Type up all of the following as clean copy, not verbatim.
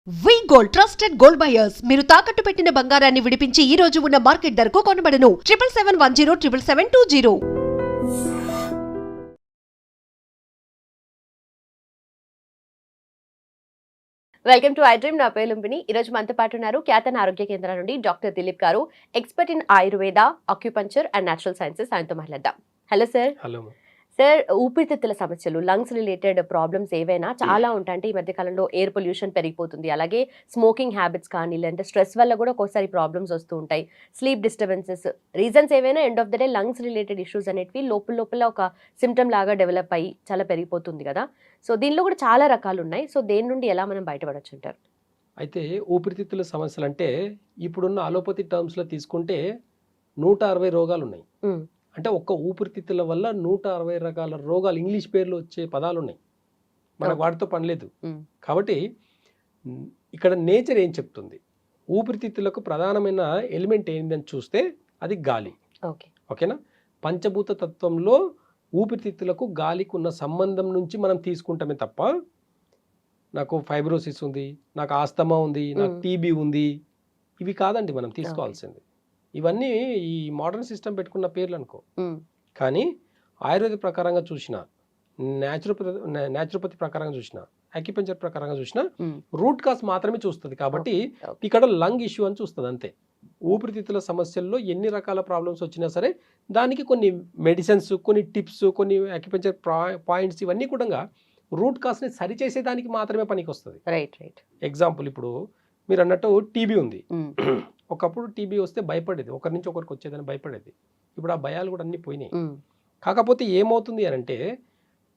వి gold trusted gold buyers మీరు తాకట్టు పెట్టిన బంగారాన్ని విడిపించి ఈ రోజు ఉన్న మార్కెట్ ధరకు కొనబడను 7771077720. Welcome to I dream. నా పేరు లుంబిని. ఈ రోజు మనతో పాటు ఉన్నారు ఖ్యాతన ఆరోగ్య కేంద్రం నుండి డాక్టర్ దిలీప్ గారు, expert in Ayurveda, acupuncture and natural sciences. ఆయనతో మాట్లాడదాం. Hello sir. హలో సార్, ఊపిరితిత్తుల సమస్యలు, లంగ్స్ రిలేటెడ్ ప్రాబ్లమ్స్ ఏవైనా చాలా ఉంటాయి. అంటే ఈ మధ్య కాలంలో ఎయిర్ పొల్యూషన్ పెరిగిపోతుంది, అలాగే స్మోకింగ్ హ్యాబిట్స్ కానీ, లేదంటే స్ట్రెస్ వల్ల కూడా ఒక్కోసారి ప్రాబ్లమ్స్ వస్తూ ఉంటాయి, స్లీప్ డిస్టర్బెన్సెస్, రీజన్స్ ఏవైనా end of the day lungs related issues అనేవి లోపల ఒక సిమ్టమ్ లాగా డెవలప్ అయ్యి చాలా పెరిగిపోతుంది కదా. సో దీనిలో కూడా చాలా రకాలు ఉన్నాయి. సో దేని నుండి ఎలా మనం బయటపడచ్చు అంటారు? అయితే ఊపిరితిత్తుల సమస్యలు అంటే ఇప్పుడున్న అలోపతి టర్మ్స్లో తీసుకుంటే 160 రోగాలు ఉన్నాయి. అంటే ఒక్క ఊపిరితిత్తుల వల్ల 160 రకాల రోగాలు, ఇంగ్లీష్ పేర్లు వచ్చే పదాలు ఉన్నాయి. మనకు వాటితో పని లేదు. కాబట్టి ఇక్కడ నేచర్ ఏం చెప్తుంది, ఊపిరితిత్తులకు ప్రధానమైన ఎలిమెంట్ ఏంటని చూస్తే అది గాలి. ఓకేనా? పంచభూత తత్వంలో ఊపిరితిత్తులకు గాలికి ఉన్న సంబంధం నుంచి మనం తీసుకుంటామే తప్ప, నాకు ఫైబ్రోసిస్ ఉంది, నాకు ఆస్తమా ఉంది, నాకు టీబీ ఉంది, ఇవి కాదండి మనం తీసుకోవాల్సింది. ఇవన్నీ ఈ మోడర్న్ సిస్టమ్ పెట్టుకున్న పేర్లు అనుకో. కానీ ఆయుర్వేద ప్రకారంగా చూసిన, న్యాచురోపతి ప్రకారంగా చూసిన, అక్యుపంచర్ ప్రకారంగా చూసిన రూట్ కాజ్ మాత్రమే చూస్తుంది. కాబట్టి ఇక్కడ లంగ్ ఇష్యూ అని చూస్తుంది అంతే. ఊపిరితిత్తుల సమస్యల్లో ఎన్ని రకాల ప్రాబ్లమ్స్ వచ్చినా సరే దానికి కొన్ని మెడిసిన్స్, కొన్ని టిప్స్, కొన్ని అక్యుపంచర్ పాయింట్స్, ఇవన్నీ కూడా రూట్ కాజ్ని సరిచేసేదానికి మాత్రమే పనికి వస్తుంది. ఎగ్జాంపుల్, ఇప్పుడు మీరు అన్నట్టు టీబీ ఉంది. ఒకప్పుడు టీబీ వస్తే భయపడేది, ఒకరి నుంచి ఒకరికి వచ్చేదని భయపడేది. ఇప్పుడు ఆ భయాలు కూడా అన్నీ పోయినాయి. కాకపోతే ఏమవుతుంది అని అంటే,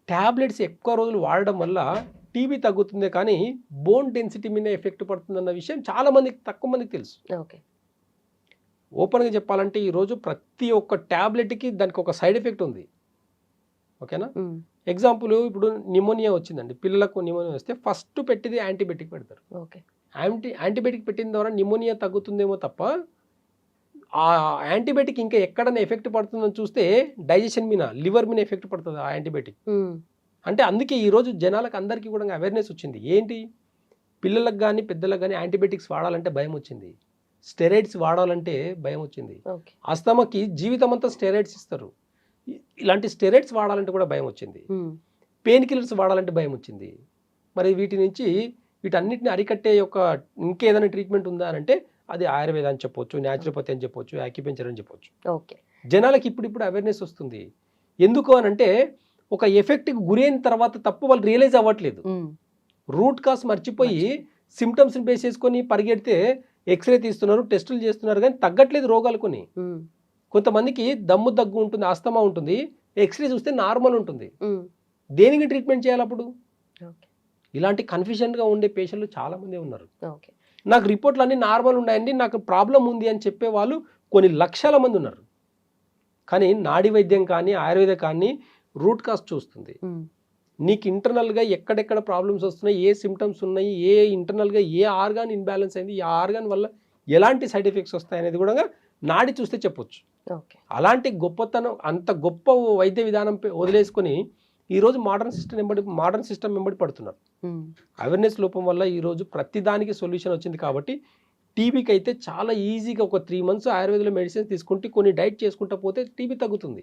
ట్యాబ్లెట్స్ ఎక్కువ రోజులు వాడడం వల్ల టీబీ తగ్గుతుంది, కానీ బోన్ డెన్సిటీ మీద ఎఫెక్ట్ పడుతుందన్న విషయం చాలా మందికి, తక్కువ మందికి తెలుసు. ఓపెన్గా చెప్పాలంటే ఈరోజు ప్రతి ఒక్క ట్యాబ్లెట్కి దానికి ఒక సైడ్ ఎఫెక్ట్ ఉంది. ఓకేనా? ఎగ్జాంపుల్, ఇప్పుడు నిమోనియా వచ్చిందండి, పిల్లలకు నిమోనియా వస్తే ఫస్ట్ పెట్టింది యాంటీబయాటిక్ పెడతారు. యాంటీబయాటిక్ పెట్టిన ద్వారా నిమోనియా తగ్గుతుందేమో తప్ప ఆ యాంటీబయాటిక్ ఇంకా ఎక్కడైనా ఎఫెక్ట్ పడుతుందని చూస్తే డైజెషన్ మీద, లివర్ మీద ఎఫెక్ట్ పడుతుంది ఆ యాంటీబయాటిక్. అంటే అందుకే ఈరోజు జనాలకు అందరికీ కూడా అవేర్నెస్ వచ్చింది. ఏంటి, పిల్లలకు కానీ పెద్దలకు కానీ యాంటీబయాటిక్స్ వాడాలంటే భయం వచ్చింది, స్టెరాయిడ్స్ వాడాలంటే భయం వచ్చింది, అస్తమాకి జీవితం అంతా స్టెరాయిడ్స్ ఇస్తారు, ఇలాంటి స్టెరాయిడ్స్ వాడాలంటే కూడా భయం వచ్చింది, పెయిన్ కిల్లర్స్ వాడాలంటే భయం వచ్చింది. మరి వీటన్నిటిని అరికట్టే యొక్క ఇంకేదైనా ట్రీట్మెంట్ ఉందా అని అంటే అది ఆయుర్వేద అని చెప్పొచ్చు, న్యాచురోపతి అని చెప్పొచ్చు, యాక్యుపెంచర్ అని చెప్పొచ్చు. జనాలకి ఇప్పుడు అవేర్నెస్ వస్తుంది. ఎందుకు అని అంటే, ఒక ఎఫెక్ట్కి గురైన తర్వాత తప్ప వాళ్ళు రియలైజ్ అవ్వట్లేదు. రూట్ కాజ్ మర్చిపోయి సిమ్టమ్స్ని బేస్ చేసుకొని పరిగెడితే ఎక్స్రే తీస్తున్నారు, టెస్టులు చేస్తున్నారు, కానీ తగ్గట్లేదు రోగాలు కొన్ని. కొంతమందికి దమ్ము దగ్గు ఉంటుంది, ఆస్తమా ఉంటుంది, ఎక్స్రే చూస్తే నార్మల్ ఉంటుంది. దేనికి ట్రీట్మెంట్ చేయాలి అప్పుడు? ఇలాంటి కన్ఫ్యూజన్గా ఉండే పేషెంట్లు చాలామంది ఉన్నారు. నాకు రిపోర్ట్లు అన్నీ నార్మల్ ఉన్నాయండి, నాకు ప్రాబ్లం ఉంది అని చెప్పే వాళ్ళు కొన్ని లక్షల మంది ఉన్నారు. కానీ నాడి వైద్యం కానీ ఆయుర్వేద కానీ రూట్ కాజ్ చూస్తుంది. నీకు ఇంటర్నల్గా ఎక్కడెక్కడ ప్రాబ్లమ్స్ వస్తున్నాయి, ఏ సిమ్టమ్స్ ఉన్నాయి, ఇంటర్నల్గా ఏ ఆర్గాన్ ఇన్బ్యాలెన్స్ అయింది, ఆ ఆర్గాన్ వల్ల ఎలాంటి సైడ్ ఎఫెక్ట్స్ వస్తాయి అనేది కూడా నాడి చూస్తే చెప్పొచ్చు. అలాంటి గొప్పతనం, అంత గొప్ప వైద్య విధానం వదిలేసుకొని ఈరోజు మోడర్న్ సిస్టమ్ వెంబడి పడుతున్నారు. అవేర్నెస్ లోపం వల్ల ఈరోజు ప్రతి దానికి సొల్యూషన్ వచ్చింది. కాబట్టి టీబీకి అయితే చాలా ఈజీగా ఒక 3 months ఆయుర్వేదంలో మెడిసిన్స్ తీసుకుంటే, కొన్ని డైట్ చేసుకుంటా పోతే టీబీ తగ్గుతుంది.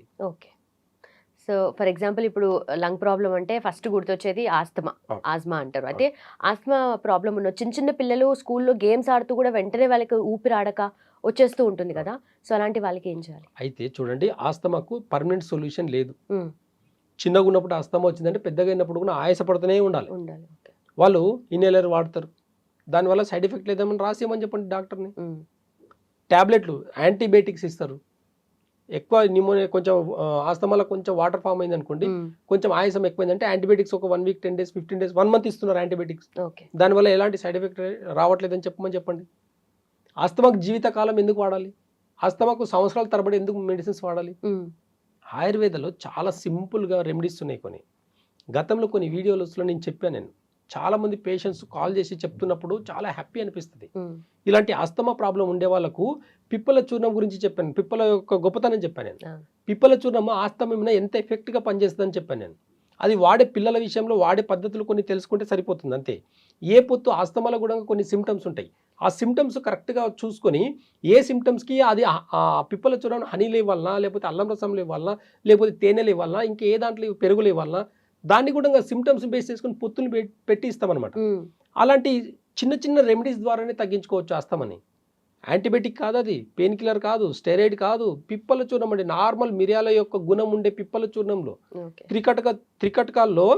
సో ఫర్ ఎగ్జాంపుల్, ఇప్పుడు లంగ్ ప్రాబ్లం అంటే ఫస్ట్ గుర్తొచ్చేది ఆస్మా అంటారు. అయితే ఆస్మా ప్రాబ్లం ఉన్న చిన్న పిల్లలు స్కూల్లో గేమ్స్ ఆడుతూ కూడా వెంటనే వాళ్ళకి ఊపిరి ఆడక వచ్చేస్తూ ఉంటుంది కదా. సో అలాంటి వాళ్ళకి ఏం చేయాలి? అయితే చూడండి, ఆస్తమాకు పర్మనెంట్ సొల్యూషన్ లేదు. చిన్నగా ఉన్నప్పుడు ఆస్తమా వచ్చిందంటే పెద్దగా అయినప్పుడు కూడా ఆయాసపడుతూనే ఉండాలి. వాళ్ళు ఇన్హేలర్ వాడతారు, దానివల్ల సైడ్ ఎఫెక్ట్ లేదేమని రాసేయమని చెప్పండి డాక్టర్ని. ట్యాబ్లెట్లు, యాంటీబయాటిక్స్ ఇస్తారు. ఎక్కువ నిమోనియా, కొంచెం ఆస్తమాలో కొంచెం వాటర్ ఫామ్ అయింది అనుకోండి, కొంచెం ఆయాసం ఎక్కువైందంటే యాంటీబయాటిక్స్ ఒక 1 week, 10 days, 15 days, 1 month ఇస్తున్నారు యాంటీబయాటిక్స్. దానివల్ల ఎలాంటి సైడ్ ఎఫెక్ట్ రావట్లేదని చెప్పండి. ఆస్తమాకు జీవితకాలం ఎందుకు వాడాలి? ఆస్తమాకు సంవత్సరాల తరబడి ఎందుకు మెడిసిన్స్ వాడాలి? ఆయుర్వేదలో చాలా సింపుల్గా రెమెడీస్ ఉన్నాయి. గతంలో కొన్ని వీడియోస్లో నేను చెప్పాను. చాలామంది పేషెంట్స్ కాల్ చేసి చెప్తున్నప్పుడు చాలా హ్యాపీ అనిపిస్తుంది. ఇలాంటి ఆస్తమా ప్రాబ్లం ఉండే వాళ్ళకు పిప్పల చూర్ణం గురించి చెప్పాను, పిప్పల యొక్క గొప్పతనం చెప్పాను నేను. పిప్పల చూర్ణం ఆస్తమా మీద ఎంత ఎఫెక్ట్గా పనిచేస్తుందని చెప్పాను నేను. అది వాడే పిల్లల విషయంలో వాడే పద్ధతులు కొన్ని తెలుసుకుంటే సరిపోతుంది అంతే. ఏ పొత్తు ఆస్తమాలో కూడా కొన్ని సిమ్టమ్స్ ఉంటాయి. ఆ సిమ్టమ్స్ కరెక్ట్గా చూసుకొని ఏ సిమ్టమ్స్కి అది ఆ పిప్పల చూడడం హనీలు ఇవ్వాలన్నా, లేకపోతే అల్లం రసంలు ఇవ్వాలన్నా, లేకపోతే తేనెలు ఇవ్వాలన్నా, ఇంకా ఏ దాంట్లో పెరుగులు ఇవ్వాలన్నా, దాన్ని కూడా సిమ్టమ్స్ బేస్ చేసుకొని పొత్తులు పెట్టి ఇస్తామన్నమాట. అలాంటి చిన్న చిన్న రెమెడీస్ ద్వారానే తగ్గించుకోవచ్చు ఆస్తమాని. యాంటీబయాటిక్ కాదు, అది పెయిన్ కిల్లర్ కాదు, స్టెరాయిడ్ కాదు, పిప్పల చూర్ణం అండి. నార్మల్ మిరియాల యొక్క గుణం ఉండే పిప్పల చూర్ణంలో త్రికటకాల్లో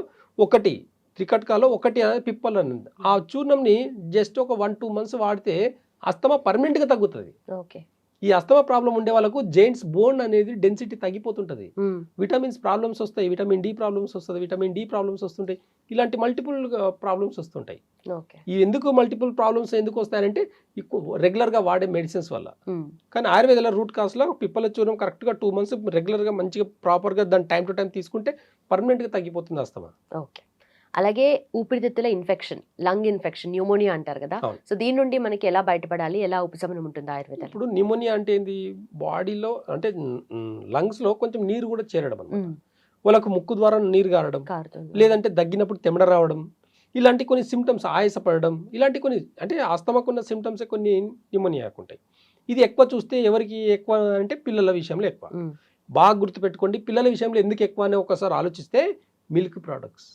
ఒకటి అనేది పిప్పలు అనేది. ఆ చూర్ణంని జస్ట్ ఒక 1-2 months వాడితే అస్తమా పర్మనెంట్గా తగ్గుతుంది. ఈ అస్తమా ప్రాబ్లం ఉండే వాళ్ళకు జెయింట్స్ బోన్ అనేది డెన్సిటీ తగ్గిపోతుంటుంది. విటమిన్స్ ప్రాబ్లమ్స్ వస్తాయి, విటమిన్ డి ప్రాబ్లమ్స్ వస్తుంది, విటమిన్ డి ప్రాబ్లమ్స్ వస్తుంటాయి. ఇలాంటి మల్టిపుల్ ప్రాబ్లమ్స్ వస్తుంటాయి. ఈ ఎందుకు మల్టిపుల్ ప్రాబ్లమ్స్ ఎందుకు వస్తాయంటే రెగ్యులర్గా వాడే మెడిసిన్స్ వల్ల. కానీ ఆయుర్వేదాల రూట్ కాస్లో పిప్పల చూర్ణం కరెక్ట్గా 2 months రెగ్యులర్గా మంచిగా ప్రాపర్గా దాన్ని టైం టు టైం తీసుకుంటే పర్మనెంట్గా తగ్గిపోతుంది అస్తమా. అలాగే ఊపిరితిత్తుల ఇన్ఫెక్షన్, లంగ్ ఇన్ఫెక్షన్, న్యూమోనియా అంటారు కదా, సో దీని నుండి మనకి ఎలా బయటపడాలి, ఎలా ఉపశమనం ఉంటుంది ఆయుర్వేదం? ఇప్పుడు న్యూమోనియా అంటే ఏంది, బాడీలో అంటే లంగ్స్లో కొంచెం నీరు కూడా చేరడం అన్నమాట. వాళ్ళకు ముక్కు ద్వారా నీరు కారడం, లేదంటే దగ్గినప్పుడు తెమడ రావడం, ఇలాంటి కొన్ని సిమ్టమ్స్, ఆయాసపడడం, ఇలాంటి కొన్ని అంటే ఆస్తమాకున్న సిమ్టమ్స్ కొన్ని న్యూమోనియాకు ఉంటాయి. ఇది ఎక్కువ చూస్తే ఎవరికి ఎక్కువ అంటే పిల్లల విషయంలో ఎక్కువ. బాగా గుర్తుపెట్టుకోండి, పిల్లల విషయంలో ఎందుకు ఎక్కువ అని ఒకసారి ఆలోచిస్తే మిల్క్ ప్రోడక్ట్స్.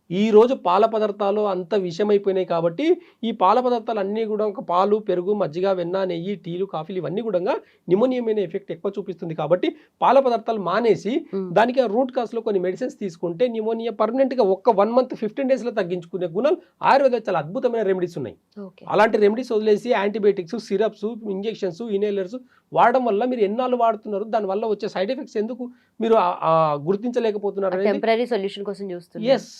ఈ రోజు పాల పదార్థాలు అంత విషమైపోయినాయి కాబట్టి ఈ పాల పదార్థాలు అన్నీ కూడా ఒక పాలు, పెరుగు, మజ్జిగ, వెన్న, నెయ్యి, టీలు, కాఫీలు ఇవన్నీ కూడా న్యూమోనియా మీద ఎఫెక్ట్ ఎక్కువ చూపిస్తుంది. కాబట్టి పాల పదార్థాలు మానేసి దానికి రూట్ కాస్లో కొన్ని మెడిసిన్స్ తీసుకుంటే న్యూమోనియా పర్మనెంట్గా 1 month 15 days తగ్గించుకునే గుణాలు ఆయుర్వేద చాలా అద్భుతమైన రెమెడీస్ ఉన్నాయి. అలాంటి రెమెడీస్ వదిలేసి యాంటీబయాటిక్స్, సిరప్స్, ఇంజెక్షన్స్, ఇన్హేలర్స్ వాడడం వల్ల మీరు ఎన్నాళ్ళు వాడుతున్నారు, దానివల్ల వచ్చే సైడ్ ఎఫెక్ట్స్ ఎందుకు మీరు గుర్తించలేకపోతున్నారు? టెంపరరీ సొల్యూషన్ కోసం చూస్తున్నారు. ఎస్,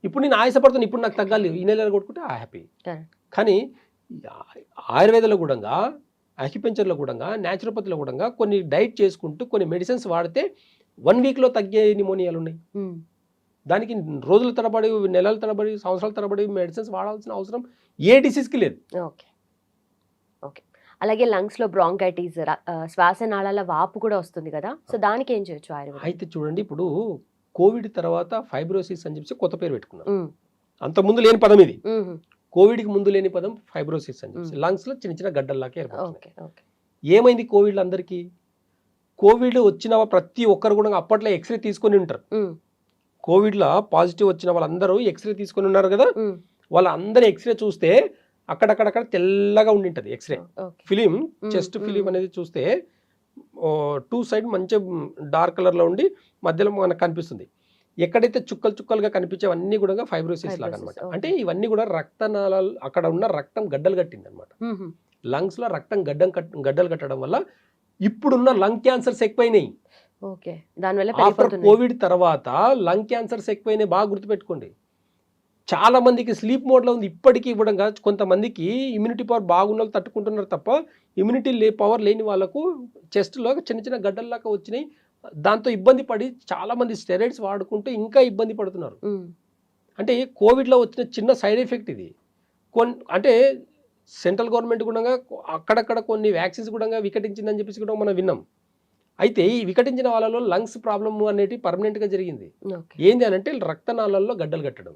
ఇప్పుడు నేను ఆయాసపడుతున్నాను, ఇప్పుడు నాకు తగ్గాలి, ఇన్హేలర్ కొట్టుకుంటే హ్యాపీ. కానీ ఆయుర్వేదంలో కూడా, అక్యుపెంచర్లో కూడా, న్యాచురోపతిలో కూడా కొన్ని డైట్ చేసుకుంటూ కొన్ని మెడిసిన్స్ వాడితే 1 week తగ్గే న్యూమోనియాలు ఉన్నాయి. దానికి రోజుల తరబడి, నెలల తరబడి, సంవత్సరాల తరబడి మెడిసిన్స్ వాడాల్సిన అవసరం ఏ డిసీజ్కి లేదు. ఓకే. అలాగే లంగ్స్లో బ్రాంకైటిస్, శ్వాసనాళాల వాపు కూడా వస్తుంది కదా, సో దానికి ఏం చేయొచ్చు ఆయుర్వేదం? అయితే చూడండి, ఇప్పుడు కోవిడ్ తర్వాత ఫైబ్రోసిస్ అని చెప్పి కొత్త పేరు పెట్టుకున్నారు. అంత ముందు లేని పదం ఇది. కోవిడ్కి ముందు లేని పదం ఫైబ్రోసిస్ అని చెప్పి లంగ్స్లో చిన్న చిన్న గడ్డల్లాకే ఏర్పడుతుంది. ఏమైంది కోవిడ్లో అందరికీ? కోవిడ్ వచ్చిన ప్రతి ఒక్కరు కూడా అప్పట్లో ఎక్స్రే తీసుకొని ఉంటారు. కోవిడ్లో పాజిటివ్ వచ్చిన వాళ్ళందరూ ఎక్స్రే తీసుకొని ఉన్నారు కదా, వాళ్ళందరూ ఎక్స్రే చూస్తే అక్కడక్కడక్కడ తెల్లగా ఉండింటది. ఎక్స్రే ఫిలిం, చెస్ట్ ఫిలిం అనేది చూస్తే 2 sides మంచి డార్క్ కలర్లో ఉండి మధ్యలో మనకు కనిపిస్తుంది. ఎక్కడైతే చుక్కలు చుక్కలుగా కనిపించేవన్నీ కూడా ఫైబ్రోసిస్ లాగా అనమాట. అంటే ఇవన్నీ కూడా రక్తనాళాలు, అక్కడ ఉన్న రక్తం గడ్డలు కట్టింది అనమాట. లంగ్స్లో రక్తం గడ్డలు కట్టడం వల్ల ఇప్పుడున్న లంగ్ క్యాన్సర్స్ ఎక్కువైనాయి. ఆఫ్టర్ కోవిడ్ తర్వాత లంగ్ క్యాన్సర్స్ ఎక్కువైనాయి. బాగా గుర్తుపెట్టుకోండి. చాలా మందికి స్లీప్ మోడ్లో ఉంది ఇప్పటికీ కూడా. కొంతమందికి ఇమ్యూనిటీ పవర్ బాగున్న వాళ్ళు తట్టుకుంటున్నారు తప్ప ఇమ్యూనిటీ పవర్ లేని వాళ్ళకు చెస్ట్లో చిన్న చిన్న గడ్డల్లాగా వచ్చినాయి. దాంతో ఇబ్బంది పడి చాలామంది స్టెరాయిడ్స్ వాడుకుంటూ ఇంకా ఇబ్బంది పడుతున్నారు. అంటే కోవిడ్లో వచ్చిన చిన్న సైడ్ ఎఫెక్ట్ ఇది. అంటే సెంట్రల్ గవర్నమెంట్ కూడా అక్కడక్కడ కొన్ని వ్యాక్సిన్స్ కూడా వికటించిందని చెప్పేసి కూడా మనం విన్నాం. అయితే ఈ వికటించిన వాళ్ళలో లంగ్స్ ప్రాబ్లమ్ అనేది పర్మనెంట్గా జరిగింది. ఏంది అని అంటే రక్తనాళాల్లో గడ్డలు కట్టడం,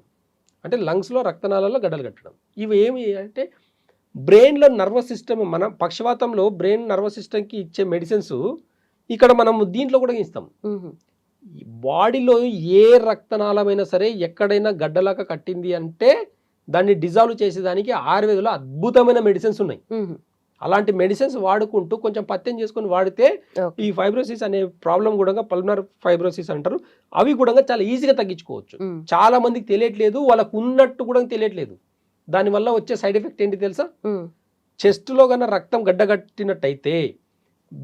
అంటే లంగ్స్లో రక్తనాళాల్లో గడ్డలు కట్టడం. ఇవి ఏమి అంటే బ్రెయిన్లో నర్వస్ సిస్టమ్, మన పక్షవాతంలో బ్రెయిన్ నర్వస్ సిస్టమ్కి ఇచ్చే మెడిసిన్స్ ఇక్కడ మనం దీంట్లో కూడా ఇస్తాం. బాడీలో ఏ రక్తనాళమైనా సరే ఎక్కడైనా గడ్డలాగా కట్టింది అంటే దాన్ని డిజాల్వ్ చేసేదానికి ఆయుర్వేదంలో అద్భుతమైన మెడిసిన్స్ ఉన్నాయి. అలాంటి మెడిసిన్స్ వాడుకుంటూ కొంచెం పత్యం చేసుకొని వాడితే ఈ ఫైబ్రోసిస్ అనే ప్రాబ్లం కూడా పల్మనర్ ఫైబ్రోసిస్ అంటారు, అవి కూడా చాలా ఈజీగా తగ్గించుకోవచ్చు. చాలా మందికి తెలియట్లేదు, వాళ్ళకు ఉన్నట్టు కూడా తెలియట్లేదు. దానివల్ల వచ్చే సైడ్ ఎఫెక్ట్ ఏంటి తెలుసా? చెస్ట్లో కన్నా రక్తం గడ్డగట్టినట్టయితే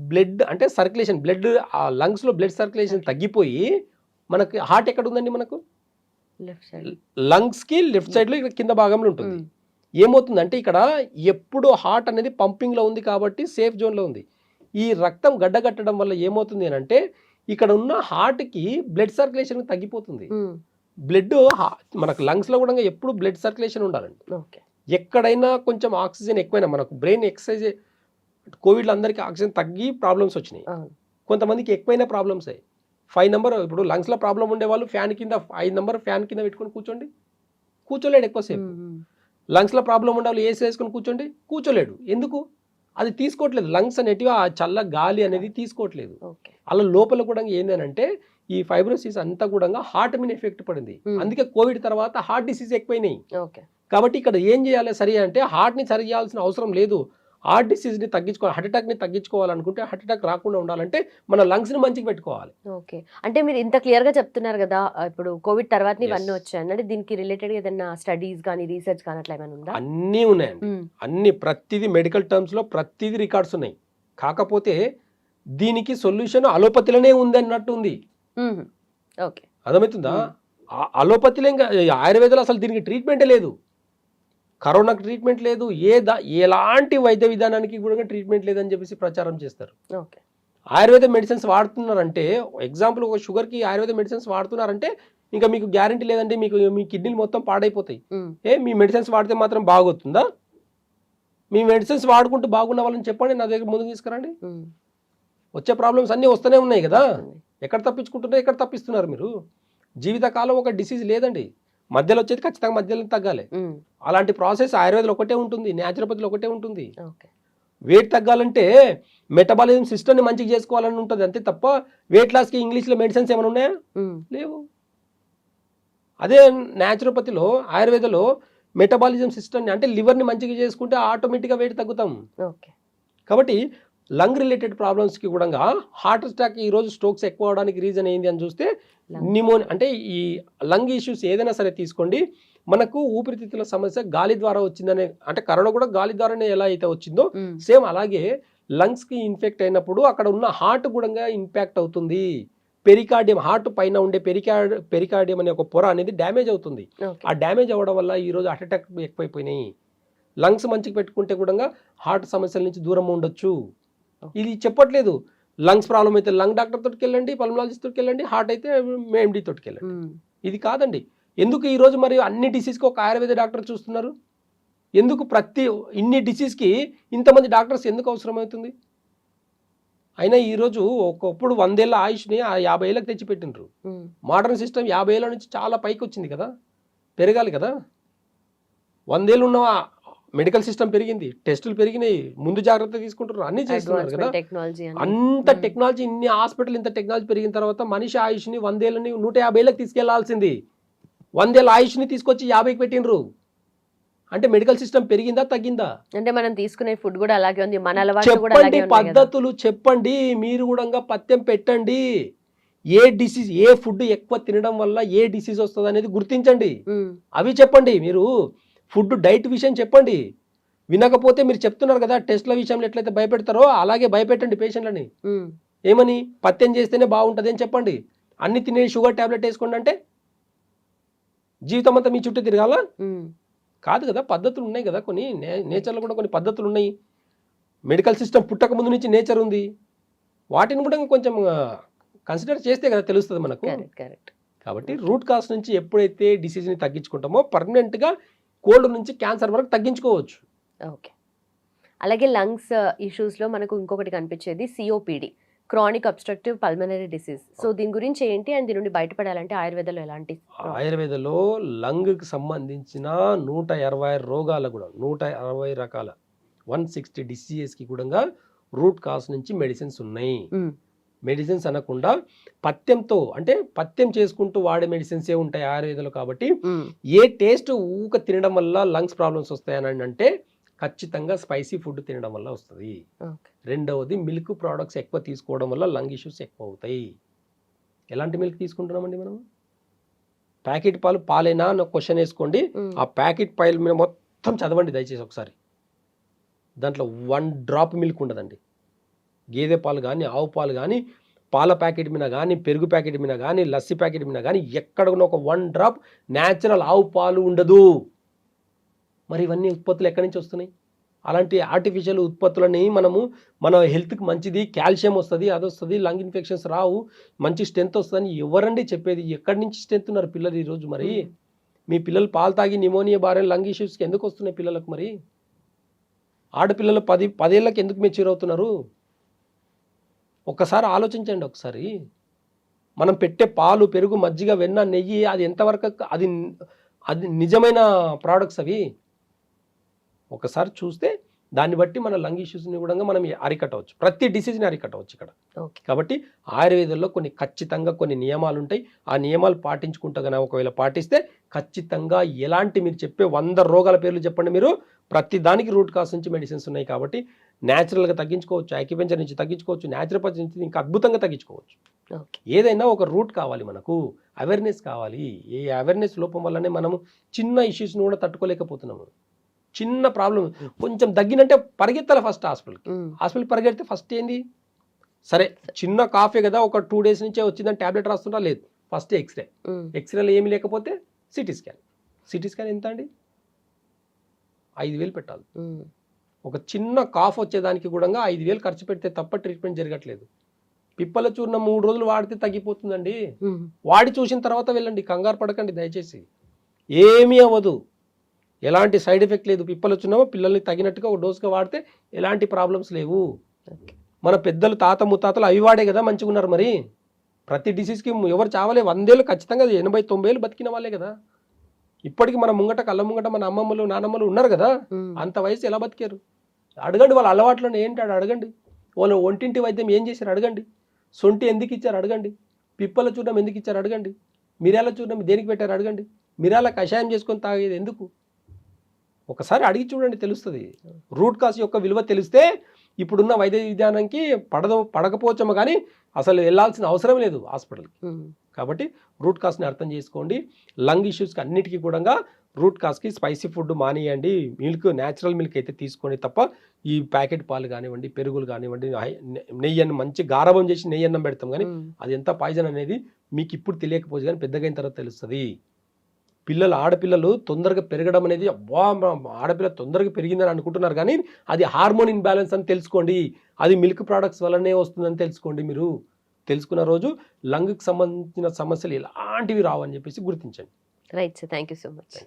బ్లడ్ అంటే సర్క్యులేషన్, బ్లడ్ ఆ లంగ్స్లో బ్లడ్ సర్క్యులేషన్ తగ్గిపోయి మనకి హార్ట్ ఎక్కడ ఉందండి? మనకు లంగ్స్కి లెఫ్ట్ సైడ్లో ఇక్కడ కింద భాగంలో ఉంటుంది. ఏమవుతుందంటే ఇక్కడ ఎప్పుడు హార్ట్ అనేది పంపింగ్లో ఉంది కాబట్టి సేఫ్ జోన్లో ఉంది. ఈ రక్తం గడ్డగట్టడం వల్ల ఏమవుతుంది అని అంటే ఇక్కడ ఉన్న హార్ట్కి బ్లడ్ సర్క్యులేషన్ తగ్గిపోతుంది. బ్లడ్ మనకు లంగ్స్లో కూడా ఎప్పుడు బ్లడ్ సర్క్యులేషన్ ఉండాలండి. ఎక్కడైనా కొంచెం ఆక్సిజన్ ఎక్కువైనా, మనకు బ్రెయిన్ ఎక్సర్సైజ్, కోవిడ్లో అందరికీ ఆక్సిజన్ తగ్గి ప్రాబ్లమ్స్ వచ్చినాయి. కొంతమందికి ఎక్కువైనా ప్రాబ్లమ్స్ అయ్యాయి. 5 number ఇప్పుడు లంగ్స్లో ప్రాబ్లం ఉండేవాళ్ళు ఫ్యాన్ కింద 5 number ఫ్యాన్ కింద పెట్టుకొని కూర్చోండి, కూర్చోలేడు ఎక్కువసేపు. లంగ్స్లో ప్రాబ్లం ఉండాలి, ఏసీ వేసుకొని కూర్చోండి, కూర్చోలేడు. ఎందుకు? అది తీసుకోవట్లేదు. లంగ్స్ అనేటివి ఆ చల్ల గాలి అనేది తీసుకోవట్లేదు. అలా లోపల కూడా ఏంటంటే ఈ ఫైబ్రోసిస్ అంతా కూడా హార్ట్ మీద ఎఫెక్ట్ పడింది. అందుకే కోవిడ్ తర్వాత హార్ట్ డిసీజ్ ఎక్కువైనాయి. కాబట్టి ఇక్కడ ఏం చేయాలి సరి అంటే హార్ట్ని సరి చేయాల్సిన అవసరం లేదు. హార్ట్ డిసీజ్ని తగ్గించుకోవాలి, హార్ట్ అటాక్ని తగ్గించుకోవాలనుకుంటే, హార్ట్ అటాక్ రాకుండా ఉండాలంటే మన లంగ్స్ని మంచిగా పెట్టుకోవాలి. ఓకే, అంటే మీరు ఇంత క్లియర్గా చెప్తున్నారు కదా, ఇప్పుడు కోవిడ్ తర్వాత ఇవన్నీ వచ్చాయి అంటే దీనికి రిలేటెడ్ ఏదైనా స్టడీస్ కానీ రీసెర్చ్ కానీ అట్లా ఏమైనా ఉందా? అన్నీ ఉన్నాయండి, అన్ని ప్రతిదీ మెడికల్ టర్మ్స్లో ప్రతిదీ రికార్డ్స్ ఉన్నాయి. కాకపోతే దీనికి సొల్యూషన్ అలోపతిలోనే ఉంది అన్నట్టు ఉంది. ఓకే, అర్థమవుతుందా? అలోపతిలో ఇంకా ఆయుర్వేదంలో అసలు దీనికి ట్రీట్మెంటే లేదు. కరోనాకి ట్రీట్మెంట్ లేదు, ఎలాంటి వైద్య విధానానికి కూడా ట్రీట్మెంట్ లేదని చెప్పేసి ప్రచారం చేస్తారు. ఆయుర్వేద మెడిసిన్స్ వాడుతున్నారంటే, ఎగ్జాంపుల్ ఒక షుగర్కి ఆయుర్వేద మెడిసిన్స్ వాడుతున్నారంటే ఇంకా మీకు గ్యారంటీ లేదండి, మీ కిడ్నీలు మొత్తం పాడైపోతాయి. మీ మెడిసిన్స్ వాడితే మాత్రం బాగవుతుందా? మీ మెడిసిన్స్ వాడుకుంటూ బాగున్న వాళ్ళని చెప్పండి, నా దగ్గర ముందుకు తీసుకురండి. వచ్చే ప్రాబ్లమ్స్ అన్నీ వస్తూనే ఉన్నాయి కదా, ఎక్కడ తప్పించుకుంటున్నారు, ఎక్కడ తప్పిస్తున్నారు మీరు? జీవితకాలం ఒక డిసీజ్ లేదండి, మధ్యలో వచ్చేది ఖచ్చితంగా మధ్యలో తగ్గాలి. అలాంటి ప్రాసెస్ ఆయుర్వేదంలో ఒకటే ఉంటుంది, న్యాచురోపతిలో ఒకటే ఉంటుంది. వెయిట్ తగ్గాలంటే మెటబాలిజం సిస్టమ్ని మంచిగా చేసుకోవాలని ఉంటుంది అంతే తప్ప వెయిట్ లాస్కి ఇంగ్లీష్లో మెడిసిన్స్ ఏమైనా ఉన్నాయా? లేవు. అదే న్యాచురోపతిలో ఆయుర్వేదంలో మెటబాలిజం సిస్టమ్ని అంటే లివర్ని మంచిగా చేసుకుంటే ఆటోమేటిక్గా వెయిట్ తగ్గుతాం. కాబట్టి లంగ్ రిలేటెడ్ ప్రాబ్లమ్స్కి కూడా హార్ట్ అటాక్ ఈరోజు స్ట్రోక్స్ ఎక్కువ అవడానికి రీజన్ ఏంటి అని చూస్తే నిమోనియా, అంటే ఈ లంగ్ ఇష్యూస్ ఏదైనా సరే తీసుకోండి, మనకు ఊపిరితిత్తుల సమస్య గాలి ద్వారా వచ్చిందనే, అంటే కరోనా కూడా గాలి ద్వారానే ఎలా అయితే వచ్చిందో సేమ్ అలాగే లంగ్స్కి ఇన్ఫెక్ట్ అయినప్పుడు అక్కడ ఉన్న హార్ట్ కూడా ఇంపాక్ట్ అవుతుంది. పెరికార్డియం, హార్ట్ పైన ఉండే పెరికార్డియం అనే ఒక పొర అనేది డ్యామేజ్ అవుతుంది. ఆ డ్యామేజ్ అవ్వడం వల్ల ఈరోజు హార్ట్ అటాక్ ఎక్కువైపోయినాయి. లంగ్స్ మంచిగా పెట్టుకుంటే కూడా హార్ట్ సమస్యల నుంచి దూరం ఉండొచ్చు. ఇది చెప్పట్లేదు. లంగ్స్ ప్రాబ్లం అయితే లంగ్ డాక్టర్ తోటికి వెళ్ళండి, పల్మనాలజిస్ట్ తోటికి వెళ్ళండి, హార్ట్ అయితే ఎండి తోటికి వెళ్ళండి. ఇది కాదండి. ఎందుకు ఈరోజు మరి అన్ని డిసీజ్కి ఒక ఆయుర్వేద డాక్టర్ చూస్తున్నారు? ఎందుకు ఇన్ని డిసీజ్కి ఇంతమంది డాక్టర్స్ ఎందుకు అవసరం అవుతుంది? అయినా ఈరోజు ఒకప్పుడు 100 ఏళ్ళ ఆయుష్ని 50 ఏళ్ళకి తెచ్చిపెట్టినరు. మోడర్న్ సిస్టమ్ 50 ఏళ్ళ నుంచి చాలా పైకి వచ్చింది కదా, పెరగాలి కదా. 100 ఏళ్ళు ఉన్న మెడికల్ సిస్టమ్ పెరిగింది, టెస్టులు పెరిగినాయి, ముందు జాగ్రత్త తీసుకుంటున్నారు, అన్ని చేస్తున్నారు కదా. అంత టెక్నాలజీ, ఇన్ని హాస్పిటల్, ఇంత టెక్నాలజీ పెరిగిన తర్వాత మనిషి ఆయుష్ని 100 ఏళ్ళని 150 ఏళ్ళకి తీసుకెళ్లాల్సింది 100 ఏళ్ళ ఆయుష్ని తీసుకొచ్చి 50కి పెట్టినరు. అంటే మెడికల్ సిస్టమ్ పెరిగిందా తగ్గిందా? అంటే మనం తీసుకునే ఫుడ్ కూడా అలాగే ఉంది, మన అలవాట్లు కూడా అలాగే ఉన్నాయి. పద్ధతులు చెప్పండి, మీరు కూడా పథ్యం పెట్టండి. ఏ డిసీజ్, ఏ ఫుడ్ ఎక్కువ తినడం వల్ల ఏ డిసీజ్ వస్తుంది అనేది గుర్తించండి, అవి చెప్పండి. మీరు ఫుడ్ డైట్ విషయం చెప్పండి. వినకపోతే మీరు చెప్తున్నారు కదా టెస్ట్ల విషయంలో ఎట్లయితే భయపెడతారో అలాగే భయపెట్టండి పేషెంట్లని. ఏమని పథ్యం చేస్తేనే బాగుంటుంది అని చెప్పండి. అన్ని తినే షుగర్ ట్యాబ్లెట్ వేసుకోండి అంటే జీవితం అంతా మీ చుట్టూ తిరగాల? కాదు కదా, పద్ధతులు ఉన్నాయి కదా కొన్ని. నేచర్లో కూడా కొన్ని పద్ధతులు ఉన్నాయి. మెడికల్ సిస్టమ్ పుట్టక ముందు నుంచి నేచర్ ఉంది, వాటిని కూడా కొంచెం కన్సిడర్ చేస్తే కదా తెలుస్తుంది మనకు. కాబట్టి రూట్ కాజ్ నుంచి ఎప్పుడైతే డిసీజ్ని తగ్గించుకుంటామో పర్మనెంట్గా కోల్డ్ నుంచి క్యాన్సర్ వరకు తగ్గించుకోవచ్చు. ఓకే, అలాగే లంగ్స్ ఇష్యూస్లో మనకు ఇంకొకటి కనిపించేది COPD, chronic obstructive pulmonary disease. So దీని గురించి ఏంటి అండ్ దీని నుండి బయటపడాలంటే ఆయుర్వేదంలో ఎలాంటి? ఆయుర్వేదంలో లంగ్కి సంబంధించిన 160 రోగాలు కూడా, 160 రకాల 160 డిసీజెస్కి కూడా రూట్ కాజ్ నుంచి మెడిసిన్స్ ఉన్నాయి. మెడిసిన్స్ అనకుండా పథ్యంతో, అంటే పథ్యం చేసుకుంటూ వాడే మెడిసిన్సే ఉంటాయి ఆయుర్వేదంలో. కాబట్టి ఏ టేస్ట్ ఊక తినడం వల్ల లంగ్స్ ప్రాబ్లమ్స్ వస్తాయని అంటే ఖచ్చితంగా స్పైసీ ఫుడ్ తినడం వల్ల వస్తుంది. రెండవది మిల్క్ ప్రోడక్ట్స్ ఎక్కువ తీసుకోవడం వల్ల లంగ్ ఇష్యూస్ ఎక్కువ అవుతాయి. ఎలాంటి మిల్క్ తీసుకుంటున్నామండి మనం? ప్యాకెట్ పాలేనా అని క్వశ్చన్ వేసుకోండి. ఆ ప్యాకెట్ పాయిల్ మీద మొత్తం చదవండి దయచేసి ఒకసారి. దాంట్లో 1 డ్రాప్ మిల్క్ ఉండదండి. గేదె పాలు కానీ, ఆవు పాలు కానీ, పాల ప్యాకెట్ మీద కానీ, పెరుగు ప్యాకెట్ మీద కానీ, లస్సీ ప్యాకెట్ మీద కానీ ఎక్కడ కూడా ఒక 1 డ్రాప్ న్యాచురల్ ఆవు పాలు ఉండదు. మరి ఇవన్నీ ఉత్పత్తులు ఎక్కడి నుంచి వస్తున్నాయి? అలాంటి ఆర్టిఫిషియల్ ఉత్పత్తులని మన హెల్త్కి మంచిది, కాల్షియం వస్తుంది, అది వస్తుంది, లంగ్ ఇన్ఫెక్షన్స్ రావు, మంచి స్ట్రెంత్ వస్తుందని ఎవరండి చెప్పేది? ఎక్కడి నుంచి స్ట్రెంత్ ఉన్నారు పిల్లలు ఈరోజు? మరి మీ పిల్లలు పాలు తాగి నిమోనియా బారిన లంగ్ ఇష్యూస్కి ఎందుకు వస్తున్నాయి పిల్లలకు? మరి ఆడపిల్లలు 10 ఏళ్ళకి ఎందుకు మెచ్యూర్ అవుతున్నారు? ఒక్కసారి ఆలోచించండి. ఒకసారి మనం పెట్టే పాలు, పెరుగు, మజ్జిగ, వెన్న, నెయ్యి అది ఎంతవరకు అది అది నిజమైన ప్రోడక్ట్స్ అవి. ఒకసారి చూస్తే దాన్ని బట్టి మన లంగ్ ఇష్యూస్ని కూడా మనం అరికట్టవచ్చు, ప్రతి డిసీజ్ని అరికట్టవచ్చు ఇక్కడ. ఓకే. కాబట్టి ఆయుర్వేదంలో ఖచ్చితంగా కొన్ని నియమాలు ఉంటాయి. ఆ నియమాలు పాటించుకుంటా కనుక ఒకవేళ పాటిస్తే ఖచ్చితంగా ఎలాంటి, మీరు చెప్పే 100 రోగాల పేర్లు చెప్పండి మీరు, ప్రతి దానికి రూట్ కాస్ నుంచి మెడిసిన్స్ ఉన్నాయి. కాబట్టి న్యాచురల్గా తగ్గించుకోవచ్చు, యాక్యుపెంచర్ నుంచి తగ్గించుకోవచ్చు, న్యాచురోపతి నుంచి ఇంకా అద్భుతంగా తగ్గించుకోవచ్చు. ఓకే. ఏదైనా ఒక రూట్ కావాలి, మనకు అవేర్నెస్ కావాలి. ఈ అవేర్నెస్ లోపం వల్లనే మనము చిన్న ఇష్యూస్ని కూడా తట్టుకోలేకపోతున్నాము. చిన్న ప్రాబ్లం కొంచెం తగ్గినంటే పరిగెత్తాలి ఫస్ట్ హాస్పిటల్ పరిగెడితే ఫస్ట్ ఏంది, సరే చిన్న కాఫే కదా ఒక 2 days నుంచే వచ్చిందని ట్యాబ్లెట్ రాస్తుంటా, లేదు ఫస్ట్ ఎక్స్రేలో ఏమి లేకపోతే సిటీ స్కాన్ ఎంత అండి, 5,000 పెట్టాలి. ఒక చిన్న కాఫ్ వచ్చేదానికి కూడా 5,000 ఖర్చు పెడితే తప్ప ట్రీట్మెంట్ జరగట్లేదు. పిప్పల చూర్ణం 3 రోజులు వాడితే తగ్గిపోతుందండి. వాడి చూసిన తర్వాత వెళ్ళండి, కంగారు పడకండి దయచేసి, ఏమీ అవ్వదు, ఎలాంటి సైడ్ ఎఫెక్ట్ లేదు. పిప్పలు వచ్చినామో పిల్లల్ని తగినట్టుగా ఒక డోస్గా వాడితే ఎలాంటి ప్రాబ్లమ్స్ లేవు. మన పెద్దలు తాత ముత్తాతలు అవి వాడే కదా మంచిగా ఉన్నారు. మరి ప్రతి డిసీజ్కి ఎవరు చావలే, 100 ఏళ్ళు ఖచ్చితంగా 80-90 ఏళ్ళు బతికిన వాళ్ళే కదా. ఇప్పటికి మన ముంగట కళ్ళ ముంగట మన అమ్మమ్మలు నానమ్మలు ఉన్నారు కదా, అంత వయసు ఎలా బతికారు అడగండి. వాళ్ళ అలవాట్లను ఏంటాడు అడగండి, వాళ్ళ ఒంటింటి వైద్యం ఏం చేశారు అడగండి, సొంటి ఎందుకు ఇచ్చారు అడగండి, పిప్పల చూడడం ఎందుకు ఇచ్చారు అడగండి, మిరియాల చూడడం దేనికి పెట్టారు అడగండి, మిరియాల కషాయం చేసుకొని తాగేది ఎందుకు, ఒకసారి అడిగి చూడండి తెలుస్తుంది. రూట్ కాస్ యొక్క విలువ తెలిస్తే ఇప్పుడున్న వైద్య విధానానికి పడకపోవచ్చాము, కానీ అసలు వెళ్ళాల్సిన అవసరం లేదు హాస్పిటల్కి. కాబట్టి రూట్ కాస్ని అర్థం చేసుకోండి. లంగ్ ఇష్యూస్కి అన్నిటికీ కూడా రూట్ కాస్కి స్పైసీ ఫుడ్ మానేయండి. న్యాచురల్ మిల్క్ అయితే తీసుకోండి తప్ప ఈ ప్యాకెట్ పాలు కానివ్వండి, పెరుగులు కానివ్వండి, నెయ్యి మంచి గారభం చేసి నెయ్యి అన్నం పెడతాం, కానీ అది ఎంత పాయిజన్ అనేది మీకు ఇప్పుడు తెలియకపోవచ్చు, కానీ పెద్దగైన తర్వాత తెలుస్తుంది. ఆడపిల్లలు తొందరగా పెరగడం అనేది, ఆడపిల్ల తొందరగా పెరిగిందని అనుకుంటున్నారు, కానీ అది హార్మోన్ ఇన్బ్యాలెన్స్ అని తెలుసుకోండి. అది మిల్క్ ప్రోడక్ట్స్ వల్లనే వస్తుందని తెలుసుకోండి. మీరు తెలుసుకున్న రోజు లంగ్కి సంబంధించిన సమస్యలు ఎలాంటివి రావని చెప్పేసి గుర్తించండి. Right sir, thank you so much.